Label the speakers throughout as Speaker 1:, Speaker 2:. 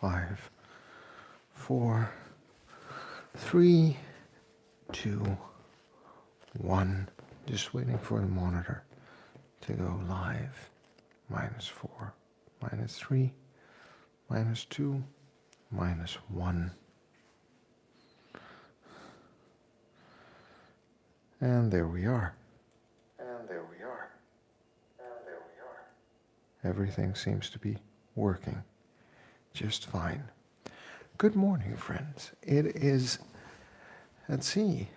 Speaker 1: 5, 4, 3, 2, 1. Just waiting for the monitor to go live. -4, -3, -2, -1. And there we are. Everything seems to be working just fine. Good morning, friends. It is, let's see,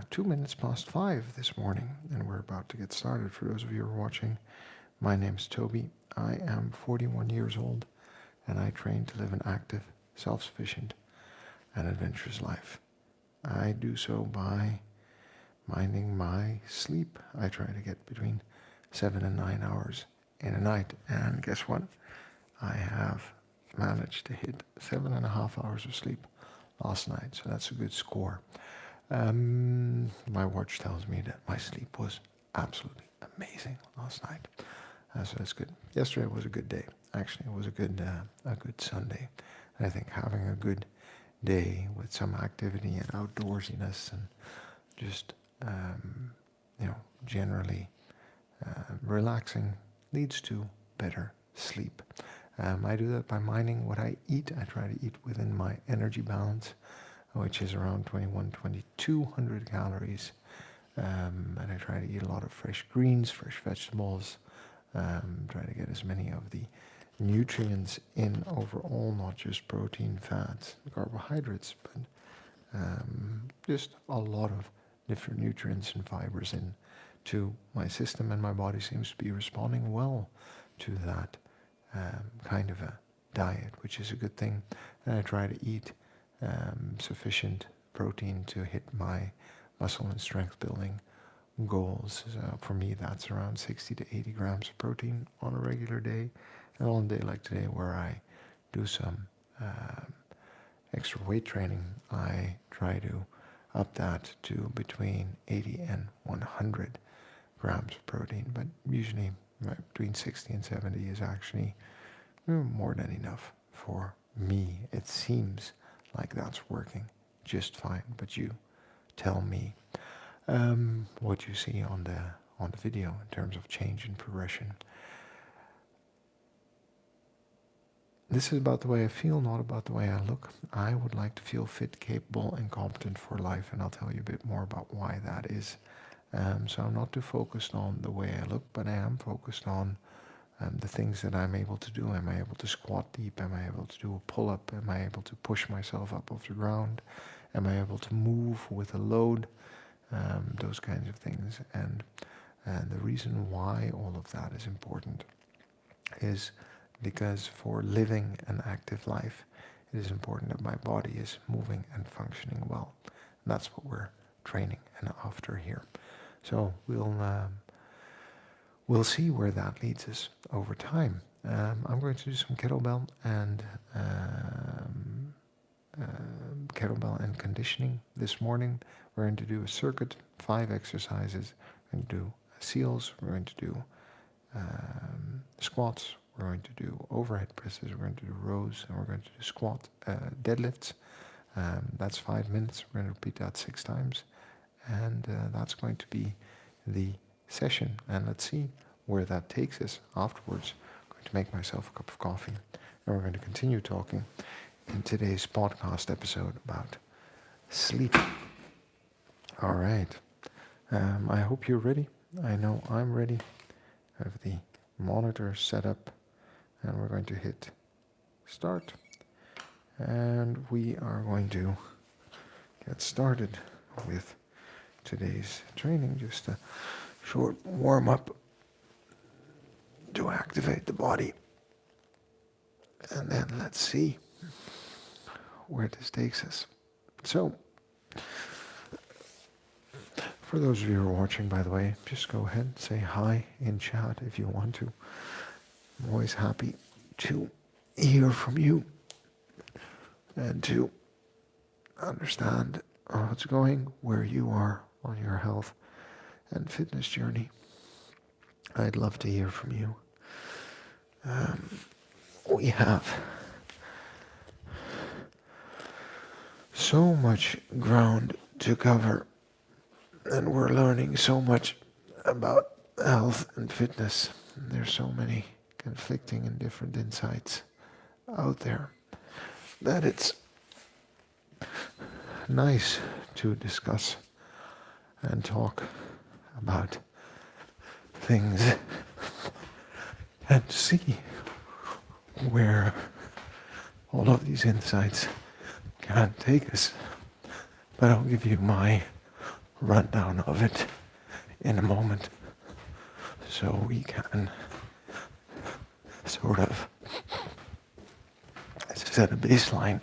Speaker 1: 2 minutes past 5 this morning, and we're about to get started. For those of you who are watching, my name's Toby. I am 41 years old, and I train to live an active, self-sufficient, and adventurous life. I do so by minding my sleep. I try to get between 7 and 9 hours in a night, and guess what? I have managed to hit 7.5 hours of sleep last night, so that's a good score. My watch tells me that my sleep was absolutely amazing last night, so that's good. Yesterday was a good day. Actually, it was a good Sunday. And I think having a good day with some activity and outdoorsiness and just generally relaxing leads to better sleep. I do that by minding what I eat. I try to eat within my energy balance, which is around 2,200 calories. And I try to eat a lot of fresh greens, fresh vegetables. Try to get as many of the nutrients in overall, not just protein, fats, carbohydrates, but just a lot of different nutrients and fibers in to my system, and my body seems to be responding well to that kind of a diet, which is a good thing. And I try to eat sufficient protein to hit my muscle and strength building goals. So for me, that's around 60 to 80 grams of protein on a regular day. And on a day like today, where I do some extra weight training, I try to up that to between 80 and 100 grams of protein, but usually between 60 and 70 is actually more than enough for me. It seems like that's working just fine, but you tell me what you see on the video in terms of change and progression. This is about the way I feel, not about the way I look. I would like to feel fit, capable, and competent for life, and I'll tell you a bit more about why that is. So I'm not too focused on the way I look, but I am focused on the things that I'm able to do. Am I able to squat deep? Am I able to do a pull-up? Am I able to push myself up off the ground? Am I able to move with a load? Those kinds of things. And the reason why all of that is important is because for living an active life, it is important that my body is moving and functioning well. And that's what we're training and after here. So we'll see where that leads us over time. I'm going to do some kettlebell and conditioning this morning. We're going to do a circuit, 5 exercises. We're going to do seals. We're going to do squats. We're going to do overhead presses, we're going to do rows, and we're going to do squat deadlifts. That's 5 minutes. We're going to repeat that 6 times. And that's going to be the session. And let's see where that takes us afterwards. I'm going to make myself a cup of coffee. And we're going to continue talking in today's podcast episode about sleep. All right. I hope you're ready. I know I'm ready. I have the monitor set up. And we're going to hit start. And we are going to get started with today's training. Just a short warm-up to activate the body. And then let's see where this takes us. So, for those of you who are watching, by the way, just go ahead and say hi in chat if you want to. I'm always happy to hear from you and to understand how it's going, where you are on your health and fitness journey. I'd love to hear from you. We have so much ground to cover, and we're learning so much about health and fitness. There's so many conflicting and different insights out there that it's nice to discuss and talk about things and see where all of these insights can take us. But I'll give you my rundown of it in a moment so we can sort of set a baseline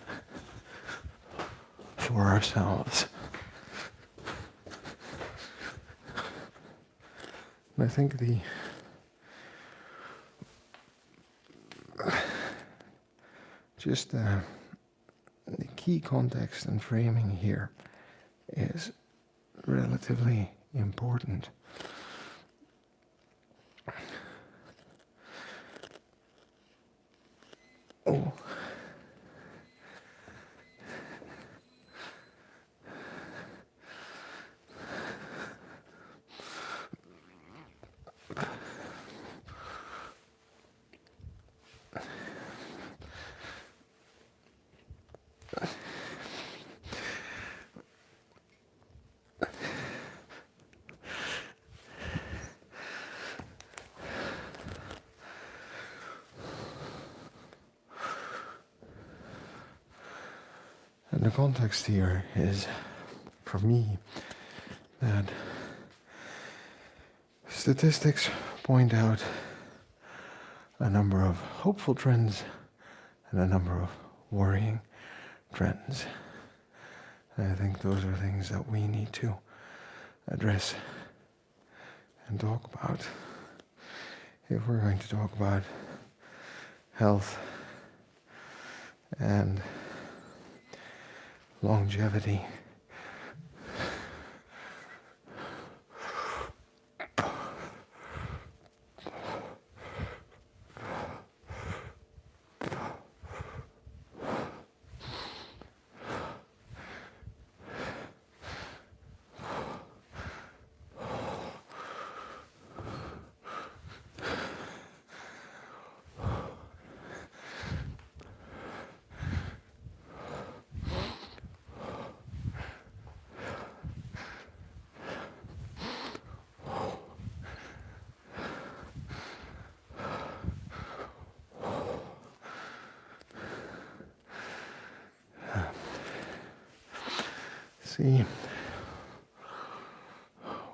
Speaker 1: for ourselves. And I think the key context and framing here is relatively important. Oh. And the context here is, for me, that statistics point out a number of hopeful trends and a number of worrying trends. And I think those are things that we need to address and talk about if we're going to talk about health and longevity. See,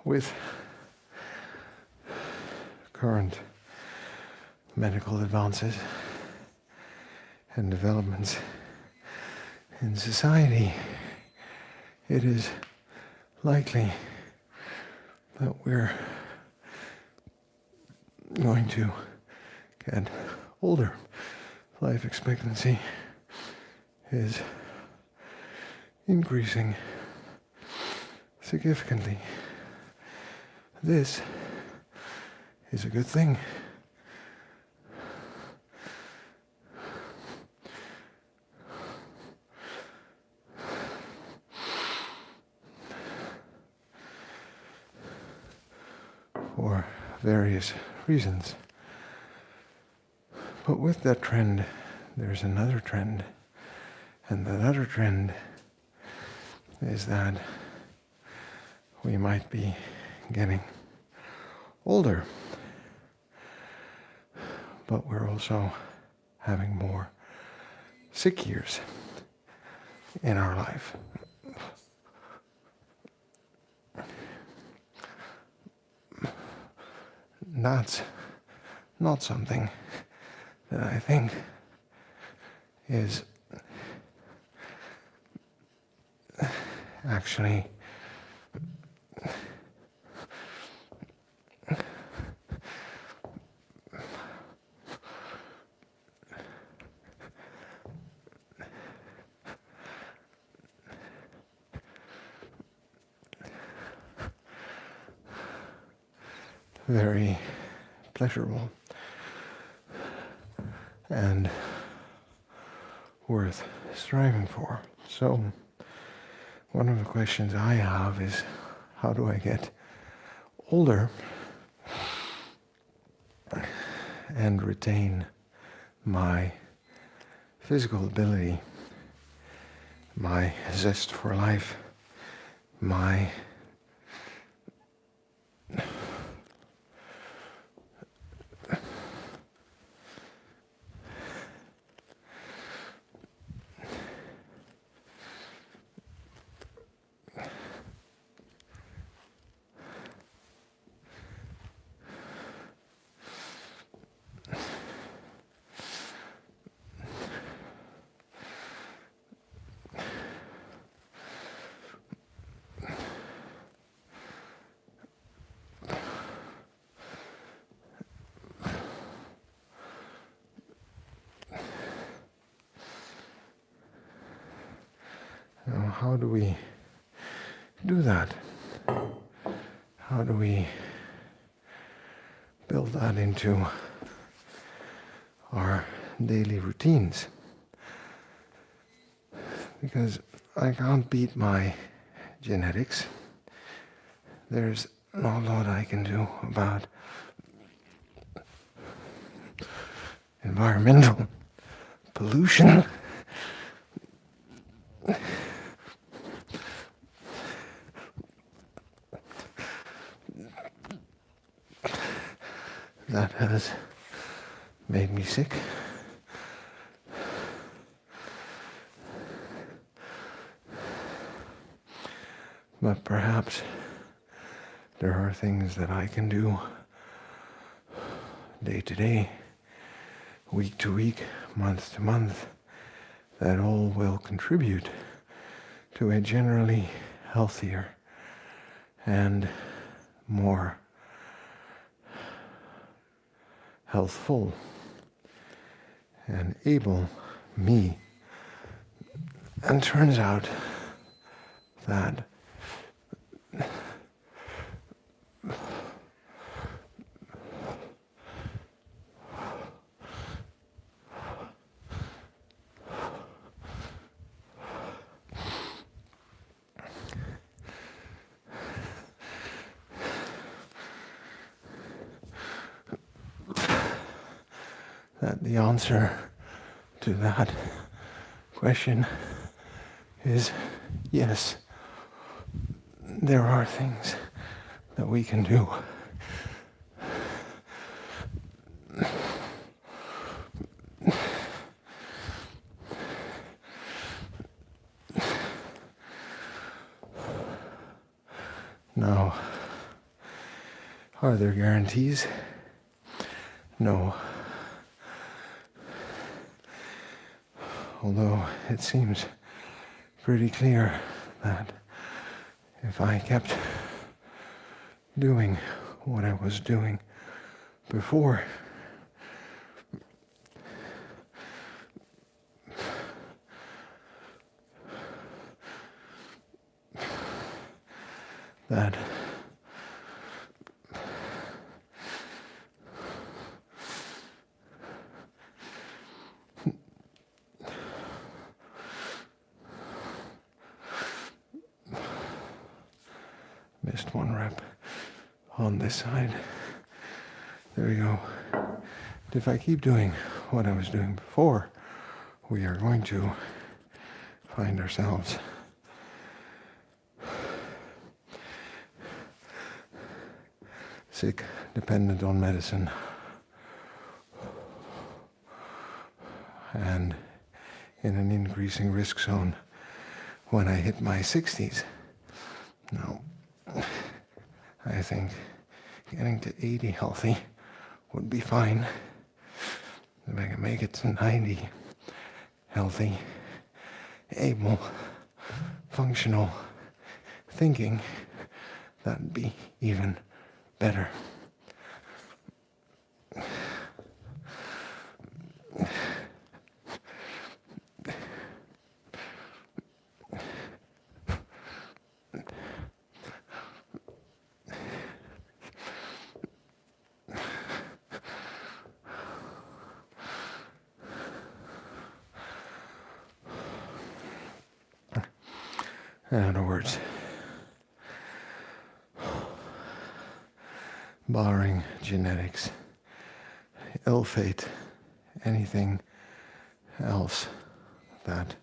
Speaker 1: with current medical advances and developments in society, it is likely that we're going to get older. Life expectancy is increasing significantly. This is a good thing. For various reasons. But with that trend, there's another trend. And that other trend is that we might be getting older, but we're also having more sick years in our life. That's not something that I think is actually very pleasurable and worth striving for. So one of the questions I have is, how do I get older and retain my physical ability, my zest for life, my how do we do that? How do we build that into our daily routines? Because I can't beat my genetics. There's not a lot I can do about environmental pollution. That has made me sick. But perhaps there are things that I can do day to day, week to week, month to month, that all will contribute to a generally healthier and more healthful and able me. And turns out that the answer to that question is yes. There are things that we can do. Now, are there guarantees? No. Although it seems pretty clear that if I kept doing what I was doing before, that missed one rep on this side. There we go. If I keep doing what I was doing before, we are going to find ourselves sick, dependent on medicine, and in an increasing risk zone when I hit my 60s. Now, I think getting to 80 healthy would be fine. If I can make it to 90 healthy, able, functional, thinking, that'd be even better. In other words, barring genetics, ill fate, anything else that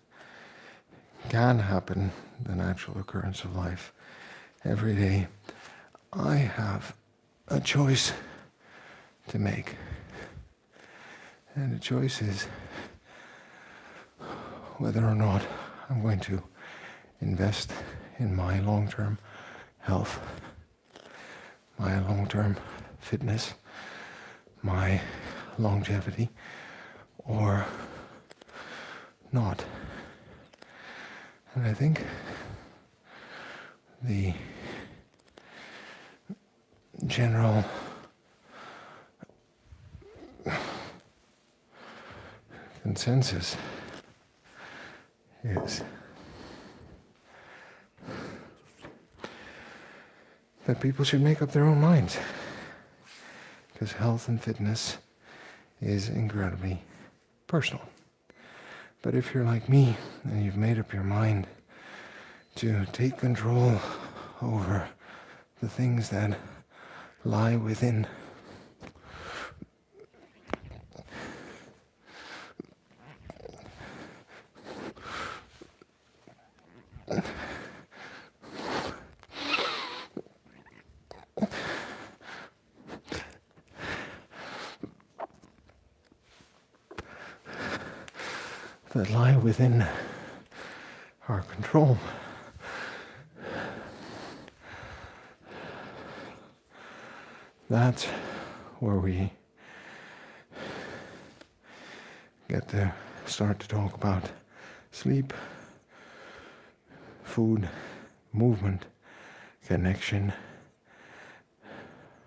Speaker 1: can happen, the natural occurrence of life every day, I have a choice to make. And the choice is whether or not I'm going to invest in my long-term health, my long-term fitness, my longevity, or not. And I think the general consensus is that people should make up their own minds, because health and fitness is incredibly personal. But if you're like me and you've made up your mind to take control over the things that lie within, our control, that's where we get to start to talk about sleep, food, movement, connection,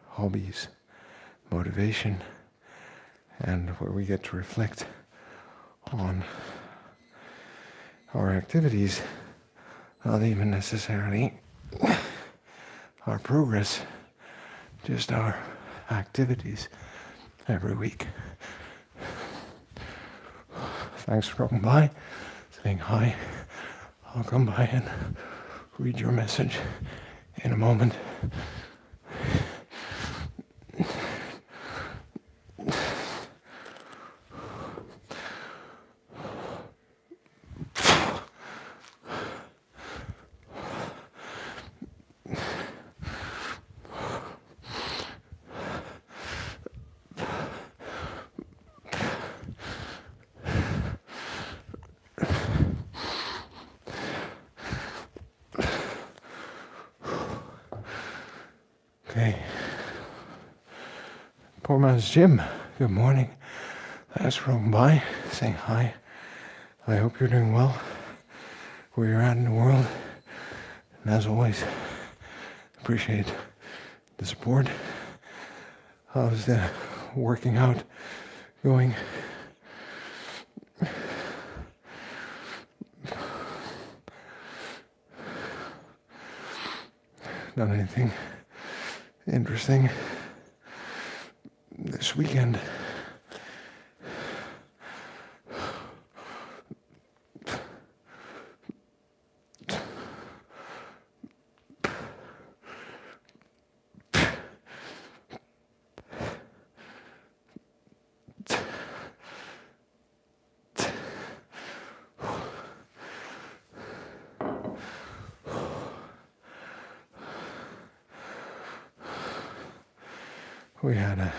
Speaker 1: hobbies, motivation, and where we get to reflect on our activities, not even necessarily our progress, just our activities every week. Thanks for dropping by, saying hi. I'll come by and read your message in a moment. Okay. Poor man's Jim. Good morning. Thanks for coming by, saying hi. I hope you're doing well where you're at in the world. And as always, appreciate the support. How's the working out going? Done anything interesting this weekend? We had a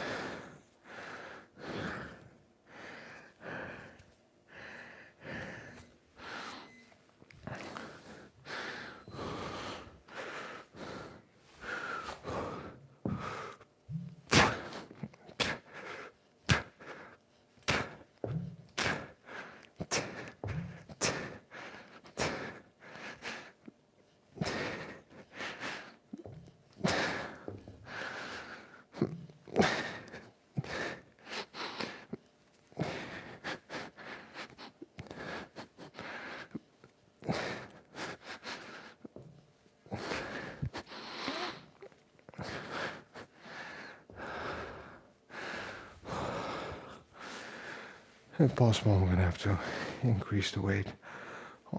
Speaker 1: if possible, I'm going to have to increase the weight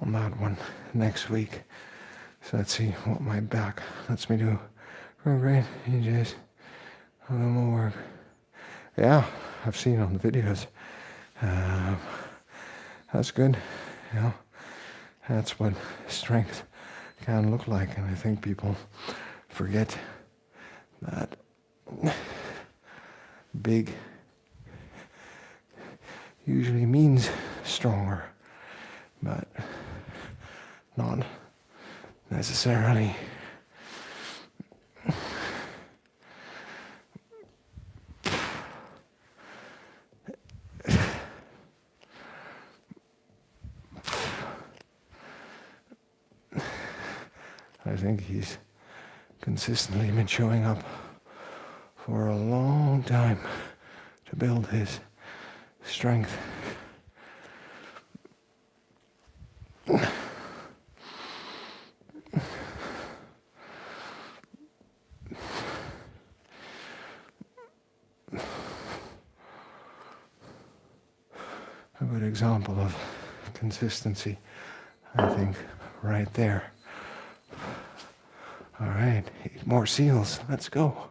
Speaker 1: on that one next week. So let's see what my back lets me do. Oh, great. You just a little more work. Yeah, I've seen on the videos. That's good. You know, that's what strength can look like. And I think people forget that big usually means stronger, but not necessarily. I think he's consistently been showing up for a long time to build his strength. A good example of consistency, I think, right there. All right, 8 more seals. Let's go.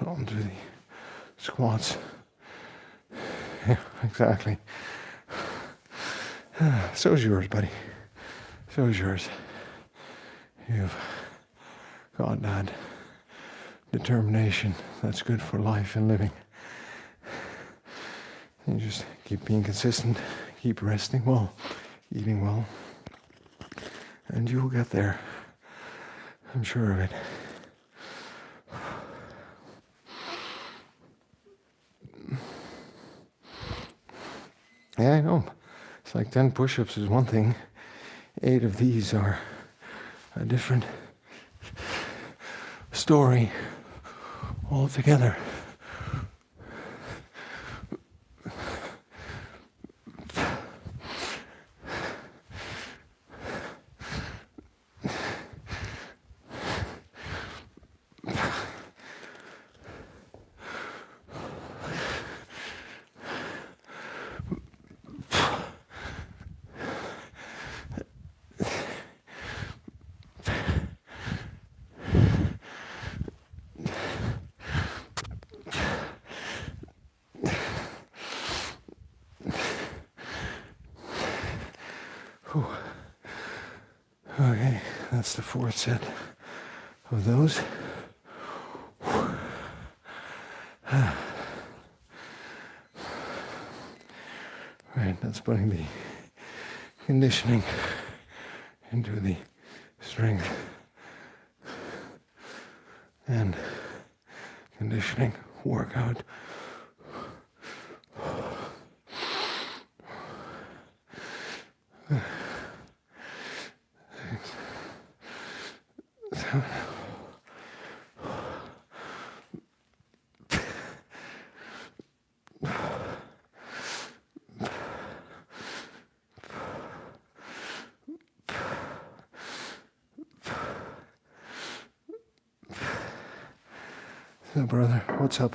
Speaker 1: On to the squats. Yeah, exactly. So's yours, buddy. So's yours. You've got that determination that's good for life and living. You just keep being consistent, keep resting well, eating well, and you will get there. I'm sure of it. Yeah, I know. It's like 10 push-ups is one thing. 8 of these are a different story altogether. Okay, that's the 4th set of those. Right, that's putting the conditioning into the strength and conditioning workout. So, brother, what's up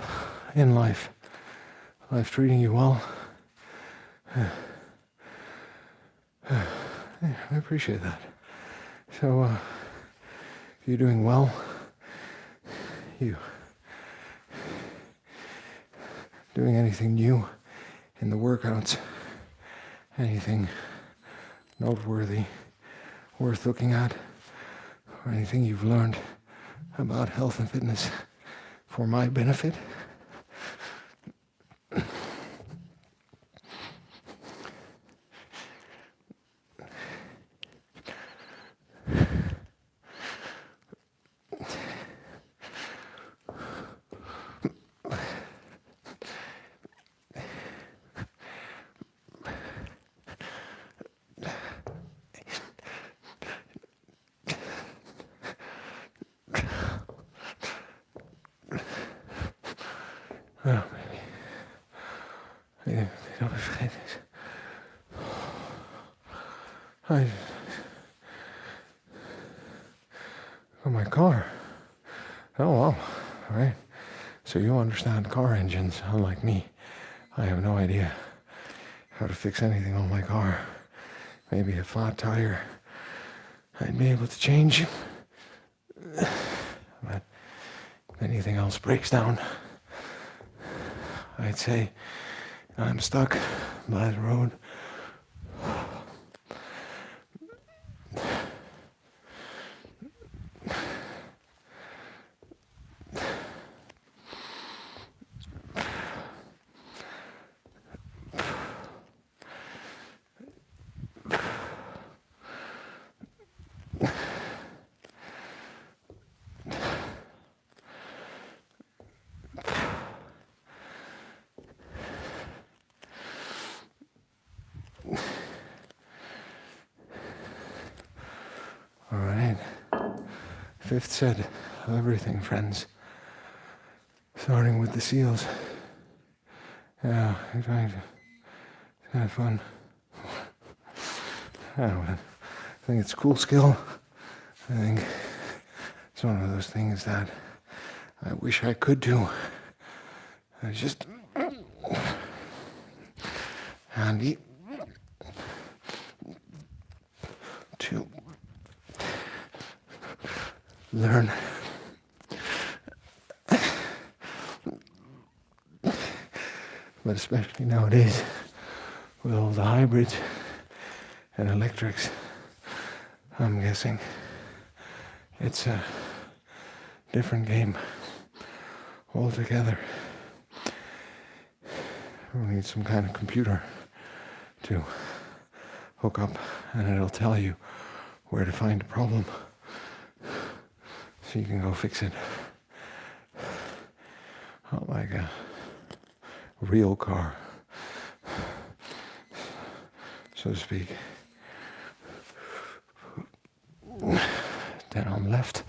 Speaker 1: in life? Life treating you well? Yeah, I appreciate that. So, if you're doing well, you doing anything new in the workouts, anything noteworthy, worth looking at, or anything you've learned about health and fitness for my benefit? Well, maybe. Ik weet niet of het vergeten is. I got my car. Oh, well, right. So you understand car engines, unlike me. I have no idea how to fix anything on my car. Maybe a flat tire I'd be able to change. But if anything else breaks down, I'd say I'm stuck by the road. All right. Fifth set of everything, friends. Starting with the seals. Yeah, it's kind of fun. I don't know. I think it's a cool skill. I think it's one of those things that I wish I could do. I just handy to learn. But especially nowadays, with all the hybrids and electrics, I'm guessing it's a different game altogether. We need some kind of computer to hook up, and it'll tell you where to find the problem so you can go fix it. Not like a real car, so to speak. Then on left.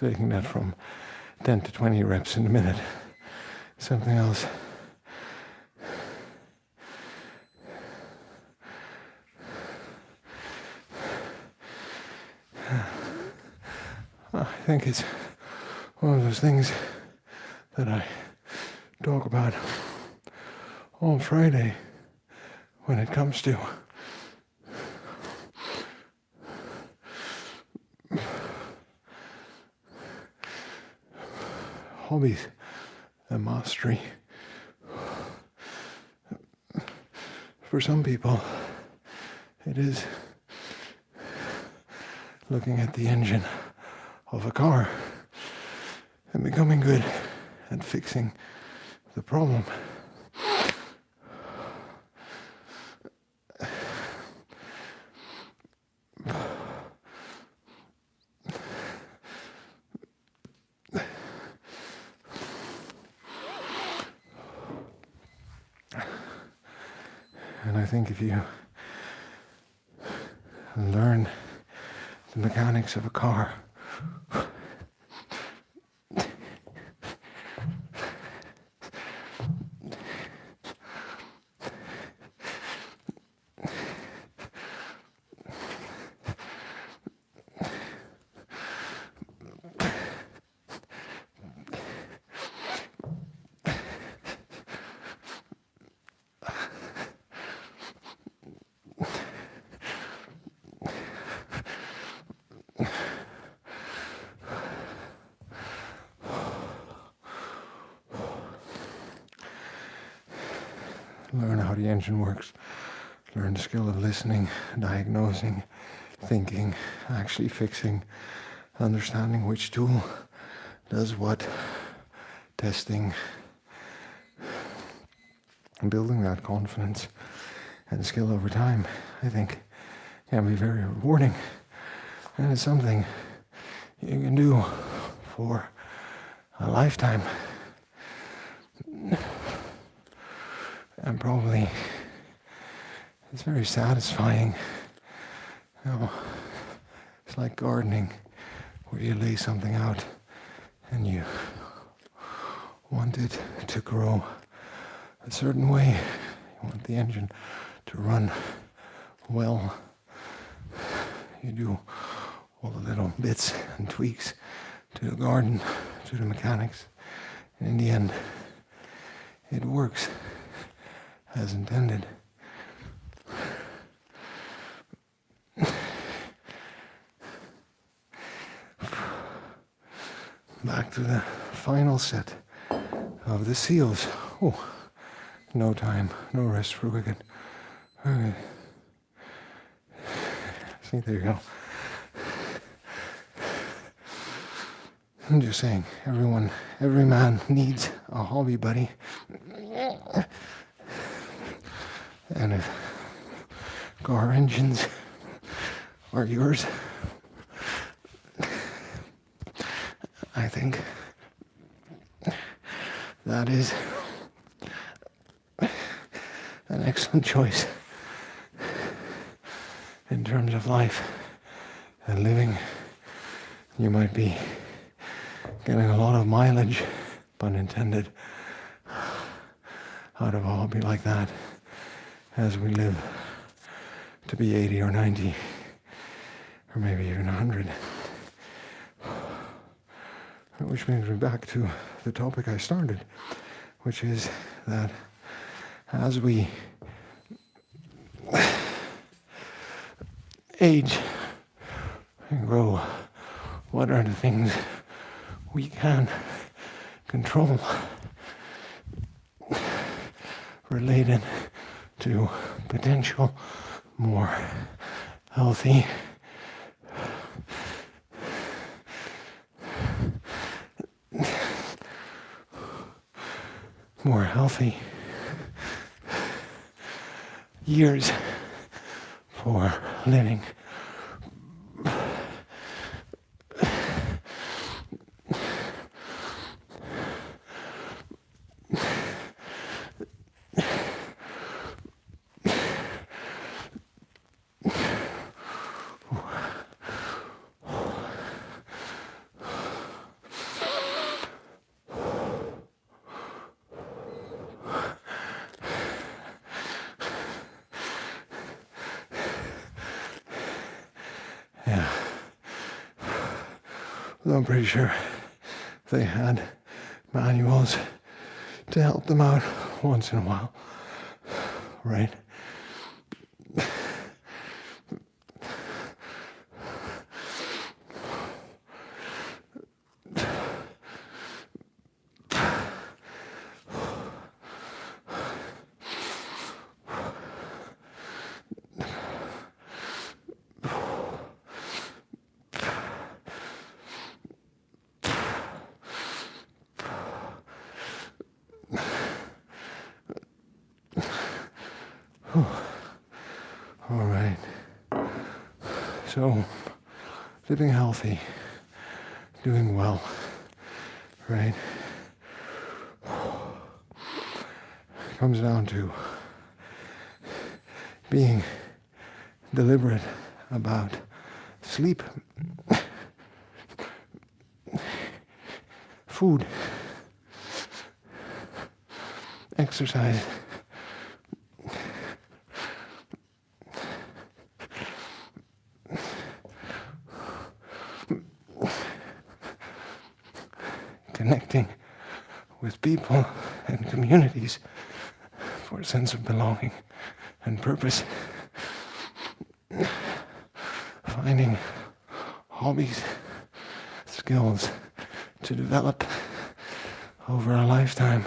Speaker 1: Taking that from 10 to 20 reps in a minute. Something else. I think it's one of those things that I talk about on Friday when it comes to hobbies and mastery. For some people, it is looking at the engine of a car and becoming good at fixing the problem. And I think if you learn the mechanics of a car, learn how the engine works learn the skill of listening, diagnosing, thinking, actually fixing, understanding which tool does what, testing, and building that confidence and skill over time, I think, can be very rewarding. And it's something you can do for a lifetime. And probably it's very satisfying. You know, it's like gardening, where you lay something out and you want it to grow a certain way. You want the engine to run well. You do all the little bits and tweaks to the garden, to the mechanics. And in the end, it works as intended. Back to the final set of the seals. Oh, no time, no rest for wicked. Okay. See, there you go. I'm just saying, every man needs a hobby buddy. And if car engines are yours, I think that is an excellent choice in terms of life and living. You might be getting a lot of mileage, pun intended, out of a hobby like that as we live to be 80 or 90 or maybe even 100. Which brings me back to the topic I started, which is that as we age and grow, what are the things we can control related to potential more healthy years for living. Yeah. Well, I'm pretty sure they had manuals to help them out once in a while, right? All right. So, living healthy, doing well, right? Comes down to being deliberate about sleep, food, exercise, connecting with people and communities for a sense of belonging and purpose, finding hobbies, skills to develop over a lifetime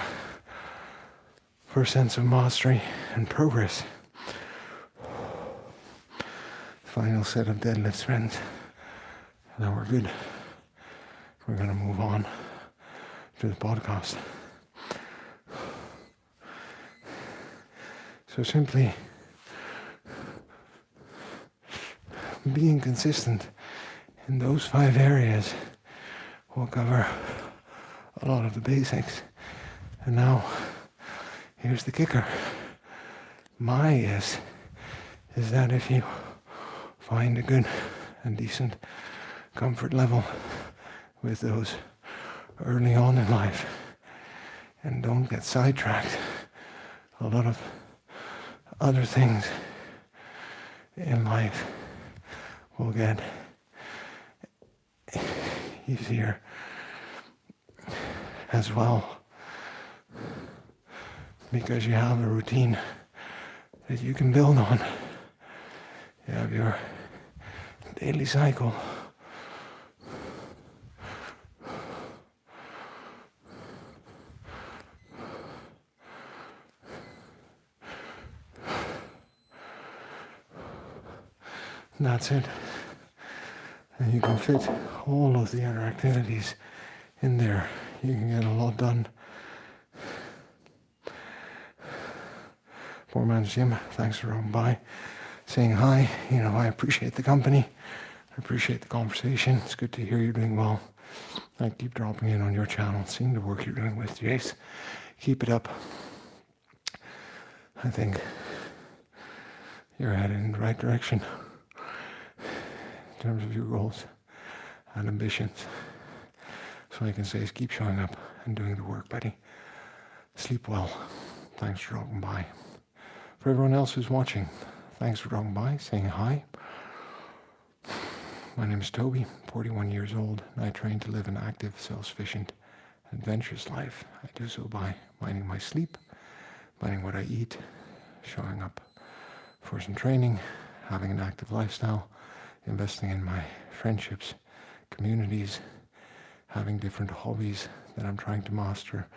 Speaker 1: for a sense of mastery and progress. final set of deadlifts, friends. Now we're good. We're going to move on to the podcast. So simply being consistent in those 5 areas will cover a lot of the basics. And now, here's the kicker. My guess is that if you find a good and decent comfort level with those early on in life and don't get sidetracked, a lot of other things in life will get easier as well, because you have a routine that you can build on. You have your daily cycle. And that's it. And you can fit all of the other activities in there. You can get a lot done. Poor Man's Gym, thanks for dropping by, saying hi. You know, I appreciate the company. I appreciate the conversation. It's good to hear you're doing well. I keep dropping in on your channel, seeing the work you're doing with Jace. Keep it up. I think you're headed in the right direction in terms of your goals and ambitions. So all I can say is keep showing up and doing the work, buddy. Sleep well. Thanks for dropping by. For everyone else who's watching, thanks for dropping by, saying hi. My name is Toby, 41 years old, and I train to live an active, self-sufficient, adventurous life. I do so by minding my sleep, minding what I eat, showing up for some training, having an active lifestyle, investing in my friendships, communities, having different hobbies that I'm trying to master,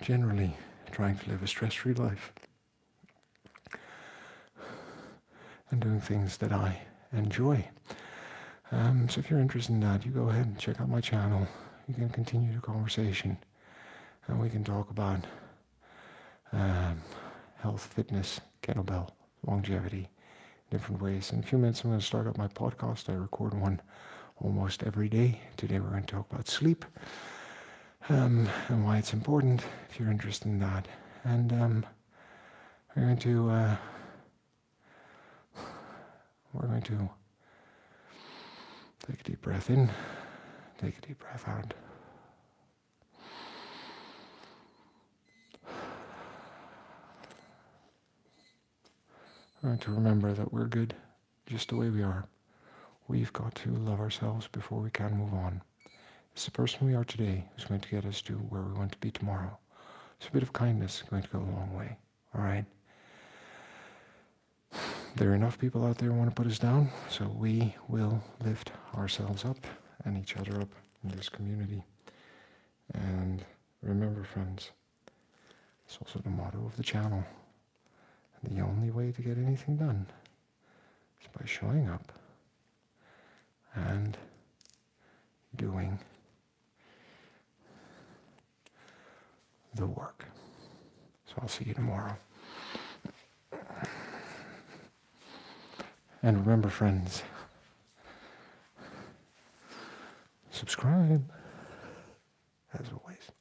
Speaker 1: generally trying to live a stress-free life, and doing things that I enjoy. So if you're interested in that, you go ahead and check out my channel. You can continue the conversation, and we can talk about health, fitness, kettlebell, longevity, different ways. In a few minutes, I'm going to start up my podcast. I record one almost every day. Today, we're going to talk about sleep and why it's important, if you're interested in that. And we're going to take a deep breath in, take a deep breath out. We're going to remember that we're good just the way we are. We've got to love ourselves before we can move on. It's the person we are today who's going to get us to where we want to be tomorrow. So a bit of kindness is going to go a long way. All right? There are enough people out there who want to put us down, so we will lift ourselves up and each other up in this community. And remember, friends, it's also the motto of the channel. And the only way to get anything done is by showing up and doing the work. So I'll see you tomorrow. And remember, friends, subscribe, as always.